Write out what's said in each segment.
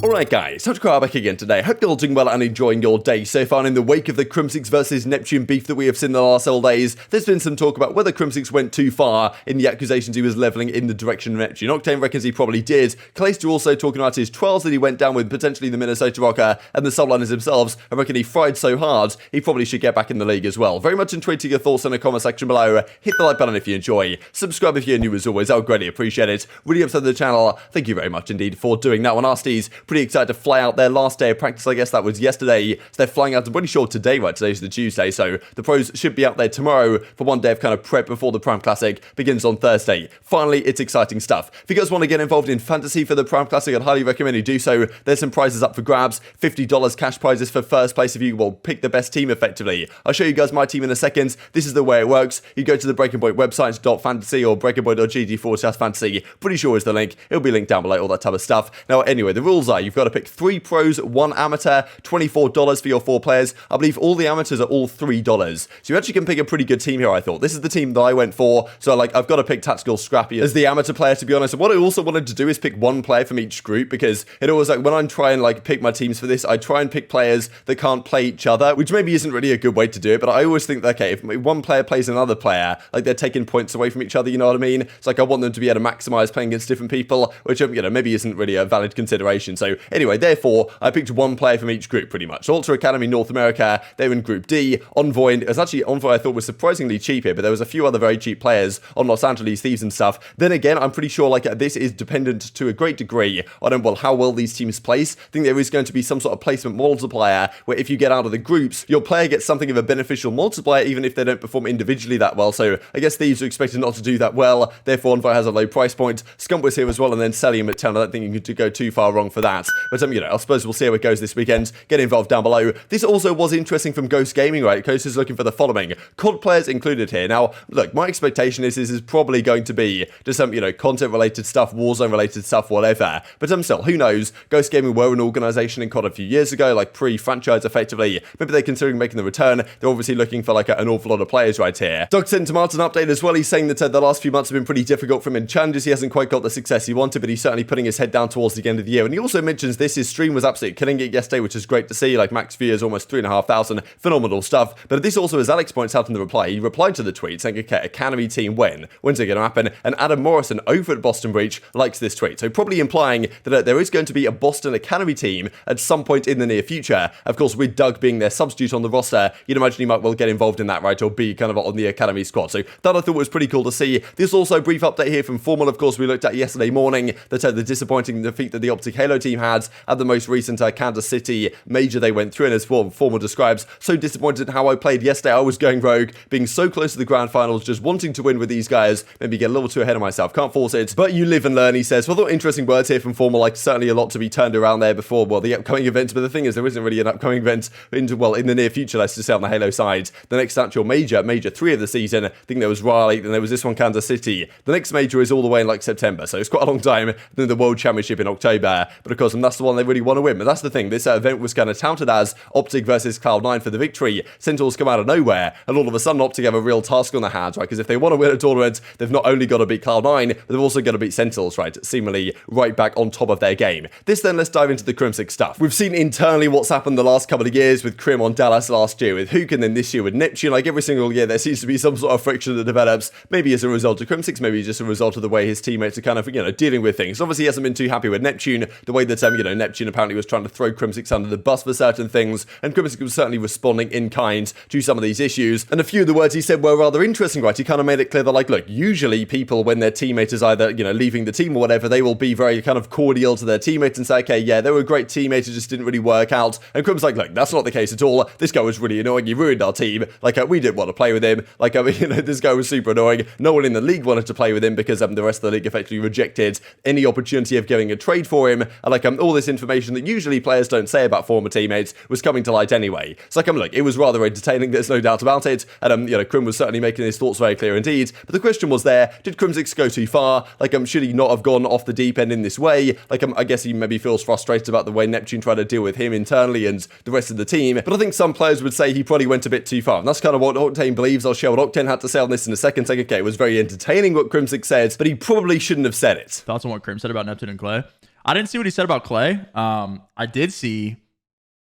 Alright guys, TacticalRab back again today. Hope you're all doing well and enjoying your day so far. In the wake of the Crimsix versus Neptune beef that we have seen the last several days, there's been some talk about whether Crimsix went too far in the accusations he was levelling in the direction of Neptune. Octane reckons he probably did. Clayster also talking about his trials that he went down with potentially the Minnesota Rokkr and the Subliners themselves. I reckon he fried so hard, he probably should get back in the league as well. Very much enjoyed your thoughts in the comment section below. Hit the like button if you enjoy. Subscribe if you're new as always, I would greatly appreciate it. Really up to the channel, thank you very much indeed for doing that one. Arcitys, pretty excited to fly out their last day of practice, I guess that was yesterday, so they're flying out, I'm pretty sure today, right, today's the Tuesday, so the pros should be out there tomorrow for one day of kind of prep before the Prime Classic begins on Thursday. Finally, it's exciting stuff. If you guys want to get involved in fantasy for the Prime Classic, I'd highly recommend you do so. There's some prizes up for grabs, $50 cash prizes for first place if you will pick the best team effectively. I'll show you guys my team in a second. This is the way it works. You go to the Breaking Point website, .fantasy or breakingpoint.gg/fantasy, pretty sure is the link. It'll be linked down below, all that type of stuff. Now, anyway, the rules are you've got to pick 3 pros, 1 amateur, $24 for your 4 players. I believe all the amateurs are all $3. So you actually can pick a pretty good team here, I thought. This is the team that I went for. So I've got to pick Tactical Scrappy as the amateur player, to be honest. And what I also wanted to do is pick 1 player from each group, because it always, when I'm trying pick my teams for this, I try and pick players that can't play each other, which maybe isn't really a good way to do it, but I always think that, okay, if one player plays another player, they're taking points away from each other, you know what I mean? It's I want them to be able to maximize playing against different people, which, maybe isn't really a valid consideration. So anyway, therefore, I picked 1 player from each group pretty much. Ultra Academy North America, they're in Group D. Envoy, it was actually Envoy I thought was surprisingly cheap here, but there was a few other very cheap players on Los Angeles Thieves and stuff. Then again, I'm pretty sure this is dependent to a great degree on how well these teams place. I think there is going to be some sort of placement multiplier where if you get out of the groups, your player gets something of a beneficial multiplier even if they don't perform individually that well. So I guess Thieves are expected not to do that well, therefore Envoy has a low price point. Scump was here as well, and then Cellium at 10. I don't think you could go too far wrong for that. But I suppose we'll see how it goes this weekend. Get involved down below. This also was interesting from Ghost Gaming, right? Ghost is looking for the following. COD players included here. Now, look, my expectation is this is probably going to be just some, content-related stuff, Warzone-related stuff, whatever. But still, who knows? Ghost Gaming were an organization in COD a few years ago, pre-franchise effectively. Maybe they're considering making the return. They're obviously looking for an awful lot of players right here. Doc sent to Martin an update as well. He's saying that the last few months have been pretty difficult for him in challenges. He hasn't quite got the success he wanted, but he's certainly putting his head down towards the end of the year. And he also mentions his stream was absolutely killing it yesterday, which is great to see. Max viewers, almost 3,500, phenomenal stuff. But this also, as Alex points out in the reply, he replied to the tweet saying, okay, Academy team when's it going to happen? And Adam Morrison over at Boston Breach likes this tweet, so probably implying that there is going to be a Boston Academy team at some point in the near future. Of course, with Doug being their substitute on the roster, you'd imagine he might well get involved in that, right, or be kind of on the Academy squad. So that I thought was pretty cool to see. This also a brief update here from Formal. Of course, we looked at yesterday morning that the disappointing defeat that the Optic Halo team had at the most recent Kansas City major they went through, and as Formal describes, so disappointed how I played yesterday. I was going rogue, being so close to the grand finals, just wanting to win with these guys, maybe get a little too ahead of myself. Can't force it, but you live and learn, he says. Well, I thought interesting words here from Formal, certainly a lot to be turned around there before, the upcoming events, but the thing is, there isn't really an upcoming event in the near future, let's just say on the Halo side. The next actual major 3 of the season, I think there was Raleigh, then there was this one, Kansas City. The next major is all the way in September, so it's quite a long time. Then the World Championship in October, but of course, and that's the one they really want to win. But that's the thing, this event was kind of touted as Optic versus Cloud9 for the victory. Sentinels come out of nowhere, and all of a sudden Optic have a real task on their hands, right? Because if they want to win a tournament, they've not only got to beat Cloud9, but they've also got to beat Sentinels, right? Seemingly right back on top of their game. Let's dive into the Crimsix stuff. We've seen internally what's happened the last couple of years with Crim on Dallas last year, with Huke, and then this year with Neptune. Every single year, there seems to be some sort of friction that develops, maybe as a result of Crimsix, maybe just a result of the way his teammates are kind of, dealing with things. Obviously, he hasn't been too happy with Neptune, the way that, Neptune apparently was trying to throw Crimsix under the bus for certain things, and Crimsix was certainly responding in kind to some of these issues. And a few of the words he said were rather interesting, right? He kind of made it clear that, look, usually people, when their teammate is either, leaving the team or whatever, they will be very kind of cordial to their teammates and say, okay, yeah, they were a great teammate, it just didn't really work out. And Crim's look, that's not the case at all. This guy was really annoying. He ruined our team. We didn't want to play with him. This guy was super annoying. No one in the league wanted to play with him because the rest of the league effectively rejected any opportunity of giving a trade for him. And all this information that usually players don't say about former teammates was coming to light anyway. So look, it was rather entertaining. There's no doubt about it. And Crim was certainly making his thoughts very clear indeed. But the question was there, did Crimsix go too far? Should he not have gone off the deep end in this way? I guess he maybe feels frustrated about the way Neptune tried to deal with him internally and the rest of the team. But I think some players would say he probably went a bit too far. And that's kind of what Octane believes. I'll share what Octane had to say on this in a second. Okay, it was very entertaining what Crimsix said, but he probably shouldn't have said it. Thoughts on what Crim said about Neptune and Clay? I didn't see what he said about Clay. I did see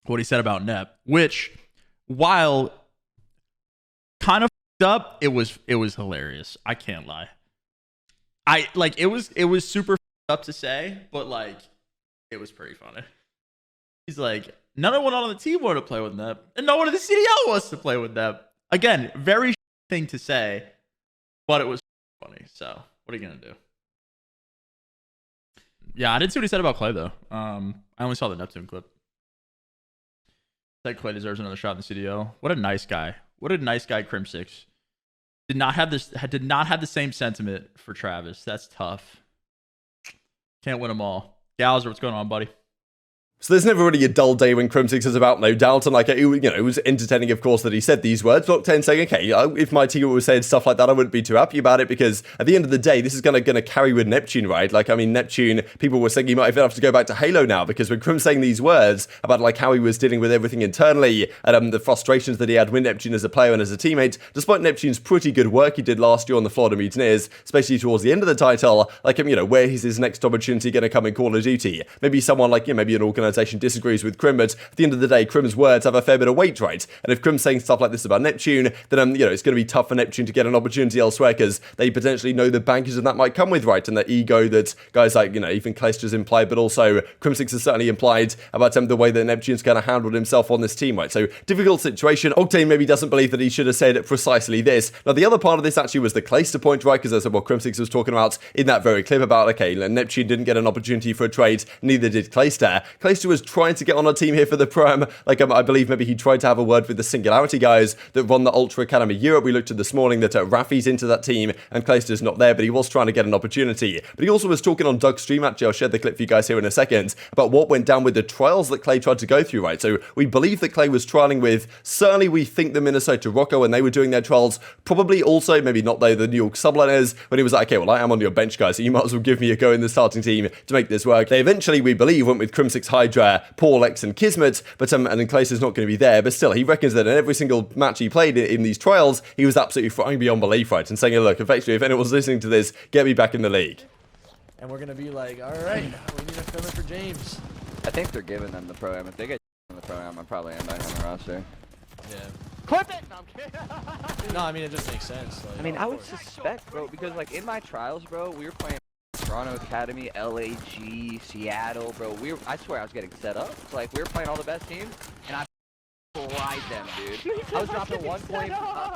what he said about Nep, which, while kind of up, it was hilarious. I can't lie. It was super up to say, but like it was pretty funny. He's like, none one on the team wanted to play with Nep, and no one in the CDL wants to play with Nep. Again, very thing to say, but it was funny. So what are you gonna do? Yeah, I didn't see what he said about Clay though. I only saw the Neptune clip. That Clay deserves another shot in the CDL. What a nice guy. What a nice guy, Crimsix. Did not have the same sentiment for Travis. That's tough. Can't win them all. Gowser, what's going on, buddy? So there's never really a dull day when Crimsix is about, no doubt, and like, it was entertaining, of course, that he said these words. Octane saying, okay, if my team was saying stuff like that, I wouldn't be too happy about it, because at the end of the day, this is gonna carry with Neptune, right? Like, I mean, Neptune, people were saying he might even have to go back to Halo now, because when Crim saying these words about like how he was dealing with everything internally and the frustrations that he had with Neptune as a player and as a teammate, despite Neptune's pretty good work he did last year on the Florida Mutineers, especially towards the end of the title, like, where is his next opportunity going to come in Call of Duty? Maybe someone like, maybe an organization disagrees with Crim, but at the end of the day, Crim's words have a fair bit of weight, right? And if Crim's saying stuff like this about Neptune, then, it's going to be tough for Neptune to get an opportunity elsewhere, because they potentially know the bankers that might come with, right? And the ego that guys like, even Clayster's implied, but also Crimsix has certainly implied about the way that Neptune's kind of handled himself on this team, right? So, difficult situation. Octane maybe doesn't believe that he should have said precisely this. Now, the other part of this actually was the Clayster point, right? Because that's what Crimsix was talking about in that very clip about, okay, Neptune didn't get an opportunity for a trade, neither did Clayster. Clayster was trying to get on a team here for the Prem. Like, I believe maybe he tried to have a word with the Singularity guys that run the Ultra Academy Europe. We looked at this morning that Rafi's into that team and Clayster's not there, but he was trying to get an opportunity. But he also was talking on Doug's stream, actually. I'll share the clip for you guys here in a second, about what went down with the trials that Clay tried to go through, right? So we believe that Clay was trialing with, certainly we think the Minnesota Rokkr when they were doing their trials, probably also, maybe not though, the New York Subliners, when he was like, okay, well, I am on your bench, guys, so you might as well give me a go in the starting team to make this work. They eventually, we believe, went with Crimsix, Hydra, Paul, X, and Kismet, but and then Clayster's not going to be there, but still, he reckons that in every single match he played in these trials, he was absolutely flying beyond belief, right, and saying, look, effectively, if anyone's listening to this, get me back in the league. And we're going to be like, all right, we need a filler for James. I think they're giving them the pro-am. If they get in the pro-am, I'm probably in back on the roster. Yeah. Clip it! No, I'm kidding. No, I mean, it just makes sense. Like, I mean, I would suspect, bro, because, like, in my trials, bro, we were playing Toronto Academy, LAG, Seattle, bro. I swear I was getting set up. So, like, we were playing all the best teams, and I fried them, dude. I was dropping 1 point.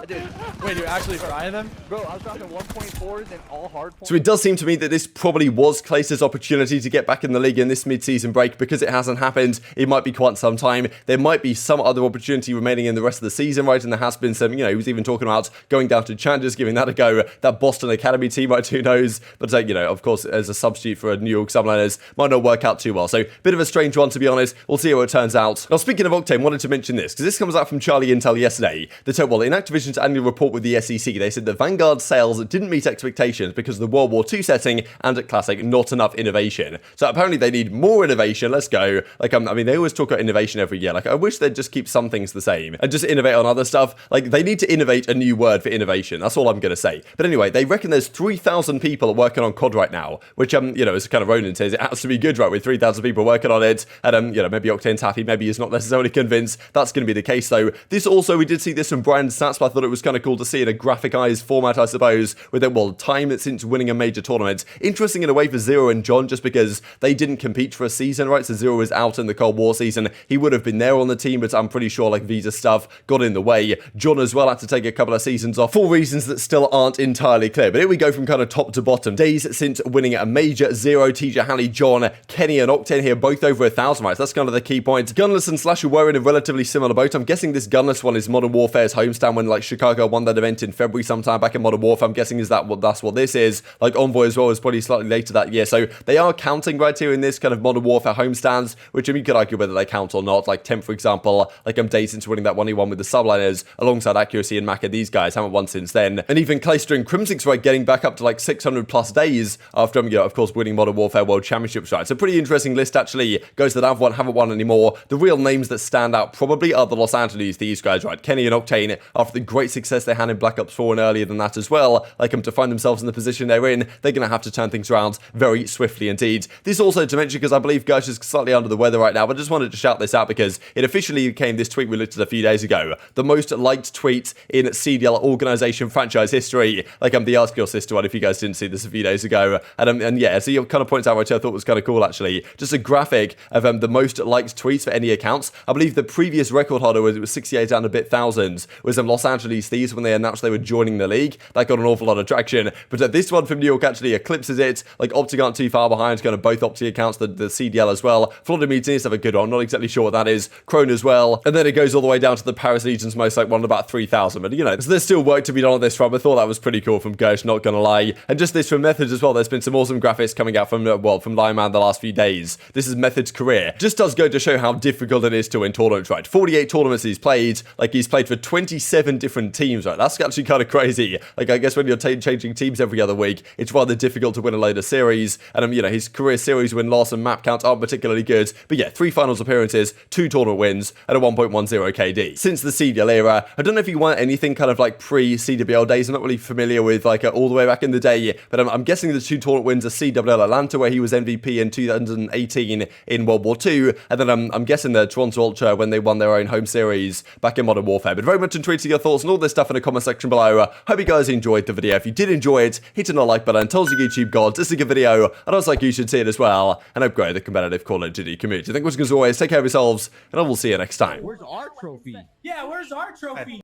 Dude. Wait, you're actually frying them? Bro, I was dropping 1.4s and all hard points. So it does seem to me that this probably was Clayster's opportunity to get back in the league in this mid-season break. Because it hasn't happened, it might be quite some time. There might be some other opportunity remaining in the rest of the season, right? And there has been some, he was even talking about going down to Challengers, giving that a go. That Boston Academy team, right, who knows? But, of course, as a substitute for a New York Subliners, might not work out too well. So, bit of a strange one, to be honest. We'll see how it turns out. Now, speaking of Octane, wanted to mention this, because this comes out from Charlie Intel yesterday. That, well, in Activision's annual report with the SEC, they said that Vanguard sales didn't meet expectations because of the World War II setting and at Classic, not enough innovation. So apparently they need more innovation. Let's go. Like, I mean, they always talk about innovation every year. Like, I wish they'd just keep some things the same and just innovate on other stuff. Like, they need to innovate a new word for innovation. That's all I'm going to say. But anyway, they reckon there's 3,000 people working on COD right now, which, as kind of Ronan says, it has to be good, right, with 3,000 people working on it. And, maybe Octane's happy, maybe he's not necessarily convinced that's going to be the case, though. This also, we did see this from Brian's stats, but I thought it was kind of cool to see in a graphicized format, I suppose, with it, well, time since winning a major tournament. Interesting in a way for Zero and John, just because they didn't compete for a season, right? So Zero was out in the Cold War season. He would have been there on the team, but I'm pretty sure, like, visa stuff got in the way. John as well had to take a couple of seasons off for reasons that still aren't entirely clear. But here we go from kind of top to bottom. Days since winning a major. Zero, TJ, Halley, John, Kenny, and Octane here, both over 1,000, right? So that's kind of the key point. Gunless and Slasher were in a relatively similar boat. I'm guessing this Gunless one is Modern Warfare's homestand when, like, Chicago won that event in February sometime back in Modern Warfare. I'm guessing that's what this is. Like, Envoy as well was probably slightly later that year. So they are counting right here in this kind of Modern Warfare homestands, which, I mean, you could argue whether they count or not. Like, Temp, for example, like, days since winning that 1v1 with the Subliners alongside Accuracy and Mack, and these guys haven't won since then. And even Clayster and Crimsix, right, getting back up to like 600 plus days after, of course, winning Modern Warfare World Championships, right? So pretty interesting list, actually. Goes that haven't won anymore. The real names that stand out probably are the Los Angeles Angeles, these guys, right, Kenny and Octane, after the great success they had in Black Ops 4 and earlier than that as well, like to find themselves in the position they're in, they're going to have to turn things around very swiftly indeed. This also to mention because I believe Gersh is slightly under the weather right now, but I just wanted to shout this out because it officially became this tweet we looked at a few days ago, the most liked tweet in CDL organization franchise history. Like the Ask Your Sister one, if you guys didn't see this a few days ago, and yeah, so you kind of points out which I thought was kind of cool actually, just a graphic of the most liked tweets for any accounts. I believe the previous record holder was 68 and a bit thousands, was Los Angeles Thieves when they announced they were joining the league. That got an awful lot of traction, but this one from New York actually eclipses it. Like Optic aren't too far behind, kind of both Optic accounts, the CDL as well. Florida Mutineers have a good one, not exactly sure what that is. Crone as well, and then it goes all the way down to the Paris Legion's most like one, about 3,000. But you know, so there's still work to be done on this front. I thought that was pretty cool from Gersh, not gonna lie. And just this from Methods as well. There's been some awesome graphics coming out from from Lion Man the last few days. This is Methods' career. Just does go to show how difficult it is to win tournaments, right? 48 tournaments he's played. Like he's played for 27 different teams, right? That's actually kind of crazy. Like I guess when you're changing teams every other week, it's rather difficult to win a load of series. And you know, his career series win loss and map counts aren't particularly good. But yeah, 3 finals appearances, 2 tournament wins, and a 1.10 KD. Since the CDL era, I don't know if you want anything kind of like pre-CWL days. I'm not really familiar with like all the way back in the day, but I'm guessing the 2 tournament wins are CWL Atlanta, where he was MVP in 2018 in World War II, and then I'm guessing the Toronto Ultra when they won their own home series back in Modern Warfare. But very much intrigued to your thoughts on all this stuff in the comment section below. Hope you guys enjoyed the video. If you did enjoy it, hit a like button, tell us your YouTube gods, this is a good video, and I was like you should see it as well, and hope grow the competitive Call of Duty community. Thank you as always, take care of yourselves, and I will see you next time. Where's our trophy? Yeah, where's our trophy?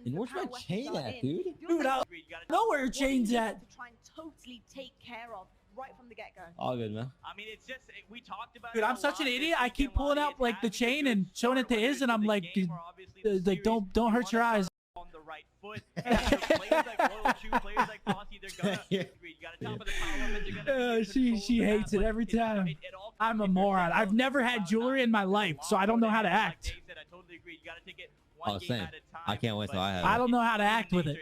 And where's my chain at, dude? Dude, I know where your chain's at. To try and totally take care of right from the get-go. All good, man. I mean, it's just we talked about. Dude, I'm such an idiot. I keep pulling out like the chain and showing it to Iz, and I'm like, don't hurt your eyes. On the right foot. Players like Royal Shoe, players like Posse, they're gonna. You got to top of the power, they're gonna. She hates it every time. I'm a moron. I've never had jewelry in my life, so I don't know how to act. I totally agree. You got to take it Oh, same. I can't wait till I have it. I don't know how to act with it.